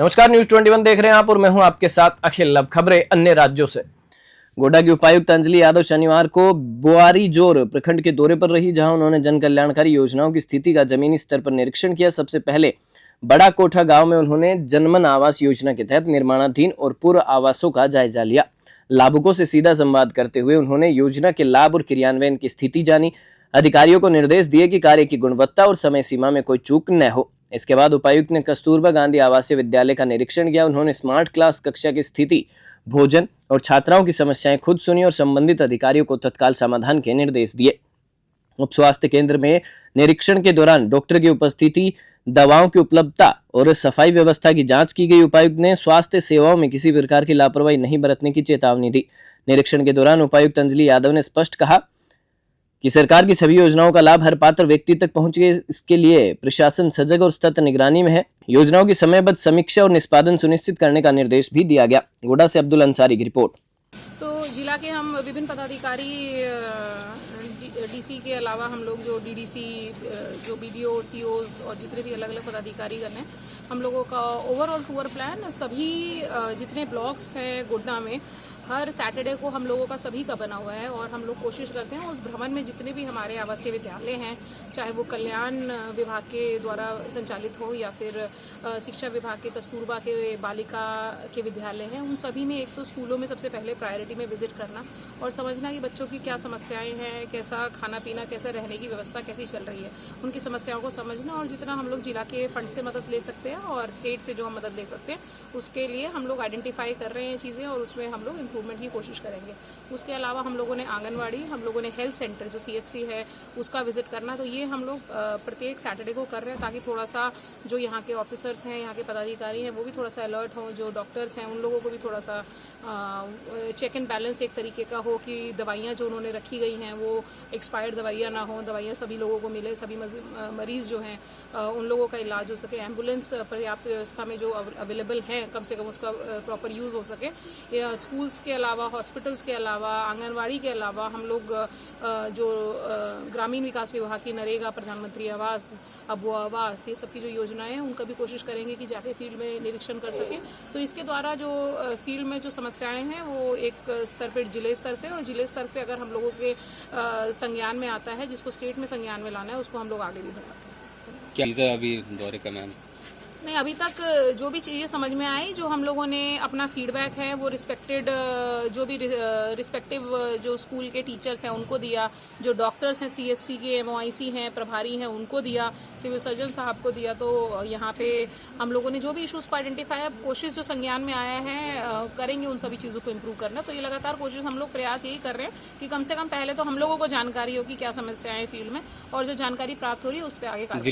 नमस्कार, न्यूज 21 देख रहे हैं आप और मैं हूं आपके साथ अखिल। अब खबरें अन्य राज्यों से। गोड्डा की उपायुक्त अंजलि यादव शनिवार को बुआरीजोर प्रखंड के दौरे पर रही, जहां उन्होंने जन कल्याणकारी योजनाओं की स्थिति का जमीनी स्तर पर निरीक्षण किया। सबसे पहले बड़ा कोठा गांव में उन्होंने जनमन आवास योजना के तहत निर्माणाधीन और पूर्व आवासों का जायजा लिया। लाभुकों से सीधा संवाद करते हुए उन्होंने योजना के लाभ और क्रियान्वयन की स्थिति जानी। अधिकारियों को निर्देश दिए कि कार्य की गुणवत्ता और समय सीमा में कोई चूक न हो। इसके बाद उपायुक्त ने कस्तूरबा गांधी आवासीय विद्यालय का निरीक्षण किया। उन्होंने स्मार्ट क्लास कक्षा की स्थिति, भोजन और छात्राओं की समस्याएं खुद सुनी और संबंधित अधिकारियों को तत्काल समाधान के निर्देश दिए। उप स्वास्थ्य केंद्र में निरीक्षण के दौरान डॉक्टर की उपस्थिति, दवाओं की उपलब्धता और सफाई व्यवस्था की जांच की गई। उपायुक्त ने स्वास्थ्य सेवाओं में किसी प्रकार की लापरवाही नहीं बरतने की चेतावनी दी। निरीक्षण के दौरान उपायुक्त अंजलि यादव ने स्पष्ट कहा कि सरकार की सभी योजनाओं का लाभ हर पात्र व्यक्ति तक पहुंचे, इसके लिए प्रशासन सजग और सतत निगरानी में है। योजनाओं की समयबद्ध समीक्षा और निष्पादन सुनिश्चित करने का निर्देश भी दिया गया। गोड्डा से अब्दुल अंसारी की रिपोर्ट। तो जिला के हम विभिन्न पदाधिकारी, डीसी के अलावा हम लोग जो डीडीसी, जो बीडीओ, सीओज और जितने भी अलग अलग पदाधिकारी गण हैं, हम लोगों का ओवरऑल टूर प्लान सभी जितने ब्लॉक्स हैं गोड्डा में हर सैटरडे को हम लोगों का सभी का बना हुआ है। और हम लोग कोशिश करते हैं उस भ्रमण में जितने भी हमारे आवासीय विद्यालय हैं, चाहे वो कल्याण विभाग के द्वारा संचालित हो या फिर शिक्षा विभाग के कस्तूरबा के बालिका के विद्यालय हैं, उन सभी में एक तो स्कूलों में सबसे पहले प्रायोरिटी में विजिट करना और समझना कि बच्चों की क्या समस्याएं हैं, कैसा खाना पीना, कैसे रहने की व्यवस्था कैसी चल रही है, उनकी समस्याओं को समझना और जितना हम लोग जिला के फंड से मदद ले सकते हैं और स्टेट से जो हम मदद ले सकते हैं उसके लिए हम लोग आइडेंटिफाई कर रहे हैं चीज़ें और उसमें हम लोग इम्प्रूवमेंट की कोशिश करेंगे। उसके अलावा हम लोगों ने आंगनवाड़ी, हम लोगों ने हेल्थ सेंटर जो CHC है उसका विजिट करना, तो ये हम लोग प्रत्येक सैटरडे को कर रहे हैं ताकि थोड़ा सा जो यहाँ के ऑफिसर्स हैं, यहाँ के पदाधिकारी हैं, वो भी थोड़ा सा अलर्ट हों, जो डॉक्टर्स हैं उन लोगों को भी थोड़ा सा चेक एंड बैलेंस एक तरीके का हो कि दवाइयाँ जो उन्होंने रखी गई हैं वो एक्सपायर्ड दवाइयाँ ना हो, दवाइयाँ सभी लोगों को मिले, सभी मरीज़ जो हैं उन लोगों का इलाज हो सके, एम्बुलेंस पर्याप्त व्यवस्था में जो अवेलेबल हैं कम से कम उसका प्रॉपर यूज़ हो सके। स्कूल्स के अलावा, हॉस्पिटल्स के अलावा, आंगनवाड़ी के अलावा हम लोग जो ग्रामीण विकास विभाग की नरेगा, प्रधानमंत्री आवास, अबू आवास, ये सब की जो योजनाएं हैं उनका भी कोशिश करेंगे कि जाके फील्ड में निरीक्षण कर सकें। तो इसके द्वारा जो फील्ड में जो समस्याएं हैं वो एक स्तर पर जिले स्तर से, और जिले स्तर पे अगर हम लोगों के संज्ञान में आता है, जिसको स्टेट में संज्ञान में लाना है, उसको हम लोग आगे भी बढ़ाते हैं। क्या चीज़ें अभी दौरे का मैम? नहीं, अभी तक जो भी चीज़ें समझ में आई, जो हम लोगों ने अपना फीडबैक है वो रिस्पेक्टिव जो स्कूल के टीचर्स हैं उनको दिया, जो डॉक्टर्स हैं CHC के, MOIC हैं, प्रभारी हैं, उनको दिया, सिविल सर्जन साहब को दिया। तो यहाँ पे हम लोगों ने जो भी इश्यूज़ को आइडेंटिफाई, कोशिश जो संज्ञान में आया है करेंगे उन सभी चीज़ों को इम्प्रूव करना। तो ये लगातार कोशिश हम लोग प्रयास यही कर रहे हैं कि कम से कम पहले तो हम लोगों को जानकारी हो कि क्या समस्याएं फील्ड में, और जो जानकारी प्राप्त हो रही है उस पर आगे कार्रवाई।